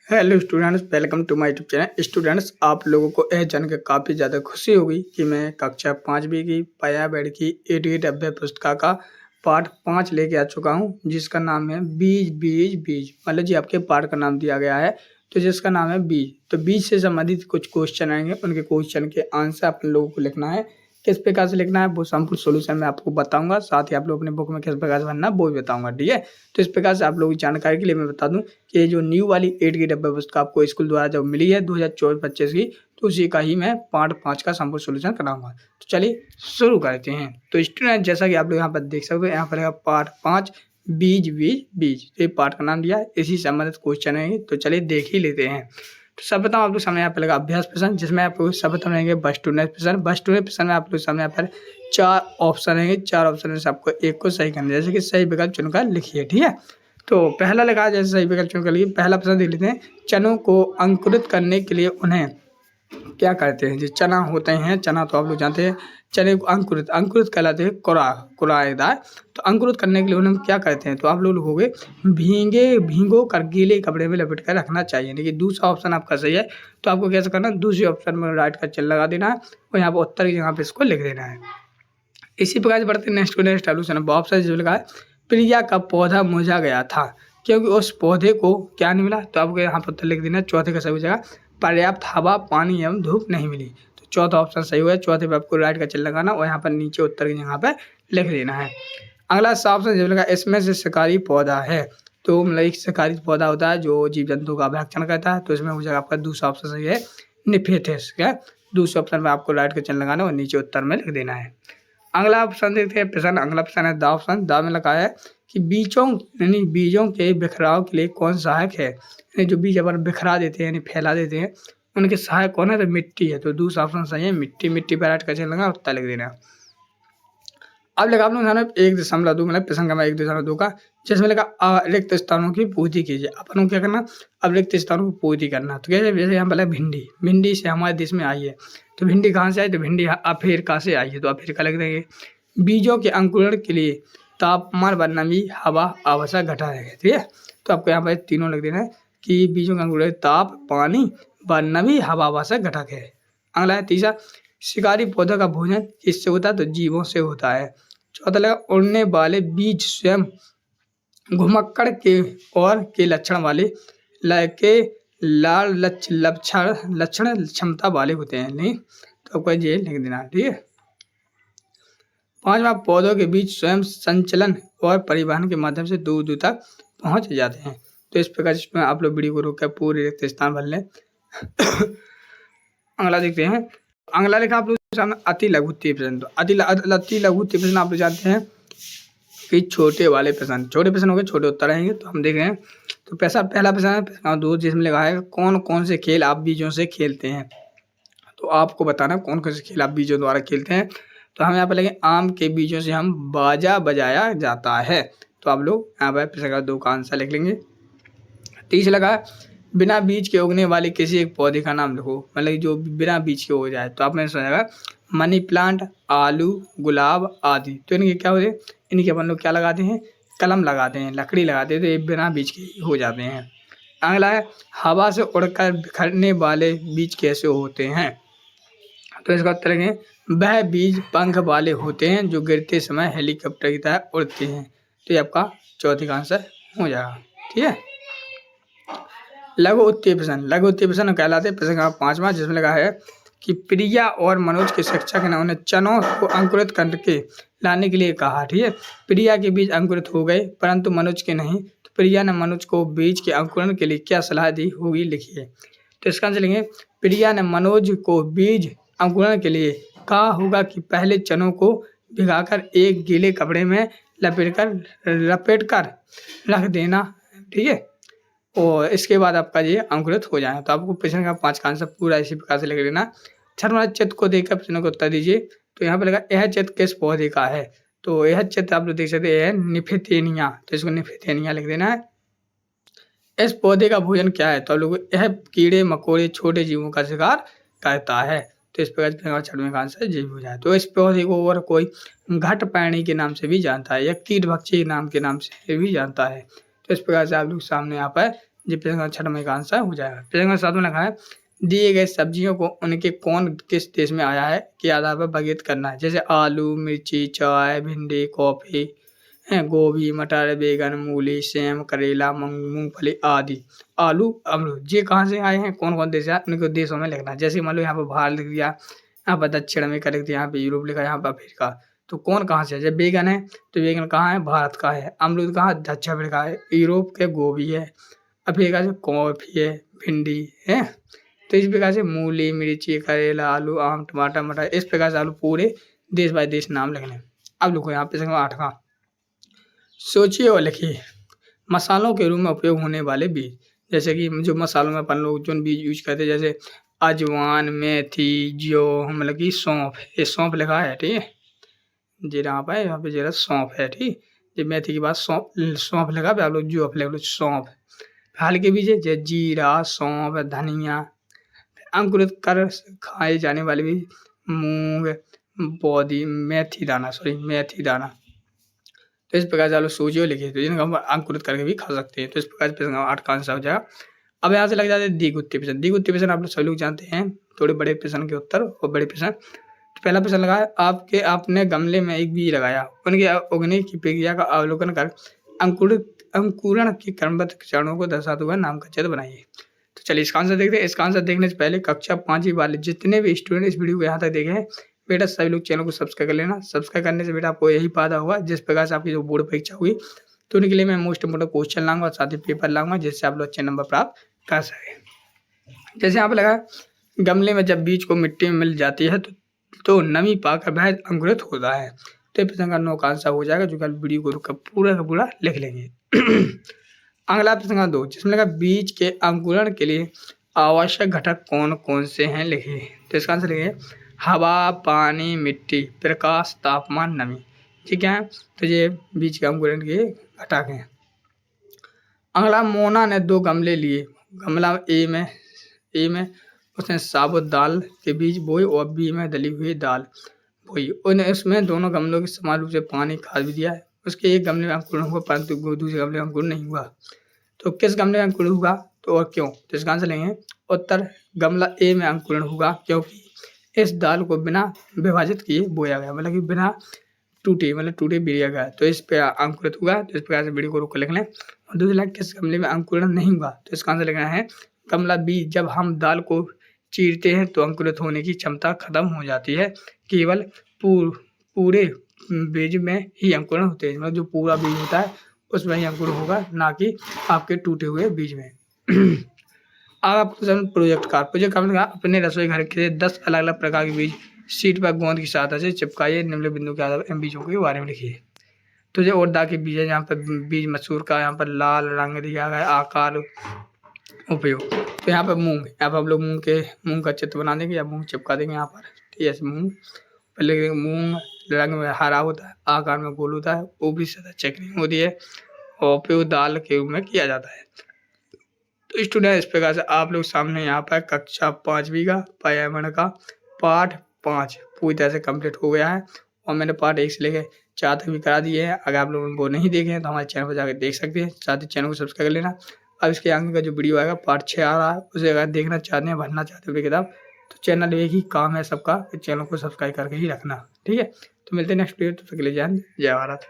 Hello students, welcome to my YouTube channel. Students, आप लोगों को यह जानकर काफ़ी ज़्यादा खुशी होगी कि मैं कक्षा 5वीं की पर्यावरण की एडीड अभ्याय पुस्तिका का पाठ 5 लेके आ चुका हूं, जिसका नाम है बीज बीज बीज। मतलब जी आपके पाठ का नाम दिया गया है, तो जिसका नाम है बीज। तो बीज से संबंधित कुछ क्वेश्चन आएंगे, उनके क्वेश्चन के आंसर आप लोगों को लिखना है। किस प्रकार से लिखना है वो संपूर्ण सोल्यूशन मैं आपको बताऊंगा, साथ ही आप लोग अपने बुक में किस प्रकार से भरना वो भी बताऊंगा। ठीक है, तो इस प्रकार से आप लोगों की जानकारी के लिए मैं बता दूं कि ये जो न्यू वाली 8 की डब्बा पुस्तक आपको स्कूल द्वारा जब मिली है 2024-25 की, तो उसी का ही मैं पार्ट 5 का संपूर्ण सोल्यूशन कराऊंगा। तो चलिए शुरू करते हैं। तो स्टूडेंट, जैसा कि आप लोग यहाँ पर देख सकते हो, यहाँ पर है पार्ट 5 बीज बीज बीज। तो ये पार्ट का नाम दिया है, इसी से संबंधित क्वेश्चन है। तो चलिए देख ही लेते हैं। तो सब बताऊँ आप लोग सामने यहाँ पर लगा अभ्यास प्रश्न, जिसमें आप लोग सब बताना रहेंगे बस प्रश्न। बस प्रश्न में आप लोग सामने यहाँ पर 4 ऑप्शन रहेंगे। 4 ऑप्शन में से आपको एक को सही करना है, जैसे कि सही विकल्प चुनकर लिखिए। ठीक है, तो पहला लगा जैसे सही विकल्प चुन कर लिए। पहला प्रश्न देख लेते हैं। चनों को अंकुरित करने के लिए उन्हें क्या करते हैं? जो चना होते हैं, चना तो आप लोग जानते हैं, चने को अंकुरित अंकुरित कहलाते हैं, कुराएदार। तो अंकुरित करने के लिए उन्हें क्या करते हैं? तो आप लोग लिखोगे भीगो कर गीले कपड़े में लपेट कर रखना चाहिए। देखिए दूसरा ऑप्शन आपका सही है, तो आपको कैसे करना है, दूसरे ऑप्शन में राइट का चिन्ह लगा देना है और यहाँ पर उत्तर की जगह पे इसको लिख देना है। इसी प्रकार से बढ़ते नेक्स्ट सोल्यूशन ऑप्शन जो लिखा है, प्रिया का पौधा मुरझा गया था क्योंकि उस पौधे को क्या नहीं मिला। तो आपको यहाँ पर उत्तर लिख देना है चौथे का सही हो जाएगा, पर्याप्त हवा पानी एवं धूप नहीं मिली। तो चौथा ऑप्शन सही हुआ है। चौथे पे आपको राइट का चिन्ह लगाना और यहाँ पर नीचे उत्तर की जगह पे लिख देना है। अगला ऑप्शन जो लगा, इसमें से शिकारी पौधा है। तो मतलब एक शिकारी पौधा होता है जो जीव जंतु का अभ्यक्षण करता है, तो इसमें हो जाएगा आपका दूसरा ऑप्शन सही है, निफेथिस। क्या दूसरे ऑप्शन में आपको राइट का चिन्ह लगाना और नीचे उत्तर में लिख देना है। अगला ऑप्शन देखते हैं प्रश्न। अगला प्रश्न है द ऑप्शन। द में लिखा है कि बीजों के बिखराव के लिए कौन सहायक है? यानी जो बीज अपन बिखरा देते हैं यानी फैला देते हैं, उनके सहायक कौन है? तो मिट्टी है। तो दूसरा ऑप्शन सही है, मिट्टी। मिट्टी पर राइट का चिन्ह लगा, उत्तर लिख देना। अब लगा आप लोग 1.2 मतलब प्रश्न का 1.2 का, जिसमें लगा रिक्त स्थानों की पूर्ति कीजिए। अपन को क्या करना, अब रिक्त स्थानों की पूर्ति करना। तो कैसे? जैसे यहाँ बोला भिंडी, भिंडी से हमारे देश में आई है, तो भिंडी कहाँ से आई? तो भिंडी अफ्रीका से आई है, तो अफ्रीका लिख देंगे। बीजों के अंकुरण के लिए तापमान व नमी हवा आवश्यक घटा है। ठीक है, तो आपको यहाँ पर तीनों लिख देना है कि बीजों का अंकुरण ताप पानी व नमी हवा आवश्यक घटक है। अगला है तीसरा, शिकारी पौधों का भोजन किससे होता है? तो जीवों से होता है। चौथा लगा, उड़ने वाले बीज स्वयं घुमक्कड़ के और के लक्षण वाले के लाल लक्षण क्षमता वाले होते हैं। नहीं तो आपको ये लिख देना। ठीक है, पांचवा, पौधों के बीच स्वयं संचलन और परिवहन के माध्यम से दूर दूर तक पहुंच जाते हैं। तो इस प्रकार इसमें आप लोग वीडियो को रोक कर पूरे रिक्त स्थान भर लें। अगला देखते हैं। अगला लिखा आप लोग सामने अति लघु प्रश्न। तो अति लघु प्रश्न आप लोग जानते हैं कि छोटे वाले प्रश्न, छोटे प्रश्न हो गए, छोटे उत्तर रहेंगे। तो हम देख रहे हैं। तो पहला प्रश्न है प्रश्न 2, जिसमें लिखा है कौन कौन से खेल आप बीजों से खेलते हैं? तो आपको बताना कौन कौन से खेल आप बीजों द्वारा खेलते हैं। तो हम यहाँ पर लेंगे आम के बीजों से हम बाजा बजाया जाता है। तो आप लोग यहाँ पर प्रश्न का 2 का आंसर लिख लेंगे। तीसरा लगा, बिना बीज के उगने वाले किसी एक पौधे का नाम लिखो। मतलब जो बिना बीज के हो जाए। तो आपने समझा मनी प्लांट, आलू, गुलाब आदि। तो इनके क्या होते हैं? इनके अपन लोग क्या लगाते हैं? कलम लगाते हैं, लकड़ी लगाते हैं, तो ये बिना बीज के ही हो जाते हैं। अगला है, हवा से उड़कर बिखरने वाले बीज कैसे होते हैं? तो इसका उत्तर है, वह बीज पंख वाले होते हैं जो गिरते समय हेलीकॉप्टर की तरह उड़ते हैं। तो ये आपका चौथे का आंसर हो जाएगा। ठीक है, लघु उत्तीर्ण प्रश्न कहलाते हैं। प्रश्न का 5वां, जिसमें लगा है कि प्रिया और मनोज के शिक्षक ने उन्हें चनों को अंकुरित करके लाने के लिए कहा। ठीक है, प्रिया के बीज अंकुरित हो गए परंतु मनोज के नहीं। तो प्रिया ने मनोज को बीज के अंकुरण के लिए क्या सलाह दी होगी, लिखिए। तो इसका आंसर लेंगे, प्रिया ने मनोज को बीज अंकुरण के लिए कहा होगा कि पहले चनों को भिगाकर एक गीले कपड़े में लपेट कर रख देना। ठीक है, और इसके बाद आपका ये अंकुरित हो जाए। तो आपको प्रश्न का 5 का आंसर पूरा इसी प्रकार से लिख लेना। छठवां, चित्र को देखकर प्रश्न को उत्तर दीजिए। तो यहाँ पे लगा यह चित्र किस पौधे का है? तो यह चित्र आप लोग देख सकते हैं निफेथेनिया। तो इसको निफेथेनिया लिख देना है। इस पौधे का भोजन क्या है? तो आप लोग यह कीड़े मकोड़े छोटे जीवों का शिकार करता है। तो इस प्रकार छठवें का आंसर ये हो जाए। तो इस पौधे को और कोई घट पैणी के नाम से भी जानता है या कीट भक्षी नाम के नाम से भी जानता है। तो इस प्रकार से आप लोग सामने यहाँ पर ये प्रश्न का 6 नंबर का आंसर हो जाएगा। प्रश्न का 7 में लिखा है दिए गए सब्जियों को उनके कौन किस देश में आया है के आधार पर वर्गीकृत करना है। जैसे आलू, मिर्ची, चाय, भिंडी, कॉफी, गोभी, मटर, बैंगन, मूली, सेम, करेला, मूंगफली आदि। आलू, अमरूद ये कहाँ से आए हैं, कौन-कौन देश से आए उनके देशों में लिखना है। जैसे मान लो यहाँ पर भारत लिख दिया, यहाँ पर दक्षिण अमेरिका लिख दिया, यहाँ पे यूरोप लिखा, यहाँ पर अफ्रीका। तो कौन कहाँ से है? जब बैंगन है तो बैंगन कहाँ है? भारत का है। अमरूद कहाँ? दक्षिण अफ्रीका है। यूरोप के गोभी है। अफ्रीका से कॉफी है, भिंडी है। तो इस प्रकार से मूली, मिर्ची, करेला, आलू, आम, टमाटर, मटर इस प्रकार से आलू पूरे देश बाय देश नाम लिखने हैं। अब लिखो यहाँ पे प्रश्न 8 का सोचिए और लिखिए मसालों के रूप में उपयोग होने वाले बीज। जैसे कि जो मसालों में अपन लोग जो बीज यूज करते हैं जैसे अजवान, मेथी, जीरो मतलब कि सौंफ। ये सौंफ लिखा है, ठीक है। जीरा यहाँ पे जीरा सौंफ है, ठीक। ये मेथी के बाद सौंफ सौंफ लिखा पे आप लोग जो लिख लो सौंफ। हाल के बीज है जैसे जीरा, सौंफ, धनिया। अंकुरित कर खाए जाने वाले बीज मूंग, बोधी, मेथी दाना, मेथी दाना। तो इस प्रकार से आप लोग सोचिए और लिखिए, तो जिनको हम अंकुरित करके भी खा सकते हैं। तो इस प्रकार से प्रश्न 8 का आंसर हो जाएगा। अब यहाँ से लग जाते हैं द्विगुत्तीय प्रश्न। द्विगुत्तीय प्रश्न आप लोग सभी लोग जानते हैं, थोड़े बड़े प्रश्न के उत्तर और बड़े प्रश्न। तो पहला प्रश्न लगा है आपने गमले में एक बीज लगाया, उनके उगने की प्रक्रिया का अवलोकन कर अंकुरण के क्रमबद्ध चरणों को दर्शाते हुए नाम का चित्र बनाइए। तो चलिए इसका आंसर देखते हैं। इसका आंसर देखने से पहले कक्षा 5वीं वाले जितने भी स्टूडेंट इस वीडियो को यहाँ तक देखे हैं, बेटा सभी लोग चैनल को सब्सक्राइब कर लेना। सब्सक्राइब करने से बेटा आपको यही फायदा होगा, जिस प्रकार से आपकी जो बोर्ड परीक्षा हुई तो उनके लिए मैं मोस्ट इंपोर्टेंट क्वेश्चन लाऊंगा, साथ ही पेपर लाऊंगा, जिससे आप लोग अच्छे नंबर प्राप्त कर सके। जैसे यहाँ पे लगा गमले में जब बीज को मिट्टी में मिल जाती है तो नमी पाकर वह अंकुरित होता है। तो ये प्रश्न का 9 का आंसर हो जाएगा, जो कल वीडियो को रुक पूरा का पूरा लिख लेंगे। अगला प्रश्न का 2 जिसमें लगा बीज के अंकुरण के लिए आवश्यक घटक कौन कौन से हैं लिखिए। तो इसका आंसर लिखिए हवा, पानी, मिट्टी, प्रकाश, तापमान, नमी। ठीक है, तो ये बीज के अंकुरण के घटक हैं। अगला मोना ने 2 गमले लिए। गमला ए में उसने साबुत दाल के बीज बोए और बी में दली हुई दाल बोई। उन्हें इसमें दोनों गमलों के समान रूप से पानी खाद भी दिया है। उसके एक गमले में अंकुरण हुआ परंतु दूसरे गमले में अंकुरण नहीं हुआ। तो किस गमले में अंकुरण हुआ तो और क्यों? तो इसका आंसर लेंगे उत्तर गमला ए में अंकुरण हुआ, क्योंकि इस दाल को बिना विभाजित किए बोया गया, मतलब कि बिना टूटे बिया गया, तो इस पे अंकुरित हुआ। तो इस प्रकार से वीडियो को रोक लिख लें। और दूसरा किस गमले में अंकुरण नहीं हुआ, तो इसका आंसर लिखना है गमला बी। जब हम दाल को चीरते हैं तो अंकुरित होने की क्षमता खत्म हो जाती है, केवल पूरे बीज में ही अंकुरण होते हैं। मतलब जो पूरा बीज होता है उसमें ही अंकुरण होगा, ना कि आपके टूटे हुए बीज में। आप प्रोजेक्ट कार्ड अपने रसोई घर के 10 अलग अलग प्रकार के बीज शीट पर गोंद की सहायता से चिपकाइए। निम्न बिंदु के आधार पर इन बीजों के बारे में लिखिए। तो ये उड़दा के बीज है, यहाँ पर बीज मसूर का यहाँ पर लाल रंग दिया गया, आकार उपयोग। तो यहाँ पर मूंग, यहाँ पर हम लोग मूंग का चित्र बना देंगे या मूंग चिपका देंगे यहाँ पर। ठीक है, मूंग पहले मूंग रंग में हरा होता है, आकार में गोल होता है, वो भी सदा चेकनी होती है और उपयोग दाल के रूप में किया जाता है। तो स्टूडेंट इस प्रकार से आप लोग सामने यहाँ पर कक्षा 5वीं का पर्यावरण का पाठ 5 पूरी तरह से कंप्लीट हो गया है और मैंने पार्ट 1 से लेकर 4 तक भी करा दिए हैं। अगर आप लोग वो नहीं देखे हैं तो हमारे चैनल पर जाकर देख सकते हैं, साथ ही चैनल को सब्सक्राइब कर लेना। अब इसके आगे का जो वीडियो आएगा पार्ट 6 आ रहा है, उसे अगर देखना चाहते हैं, भरना चाहते हो किताब, तो चैनल एक ही काम है सबका, चैनल को सब्सक्राइब करके ही रखना। ठीक है, तो मिलते हैं नेक्स्ट वीडियो, तब तक के लिए जय भारत।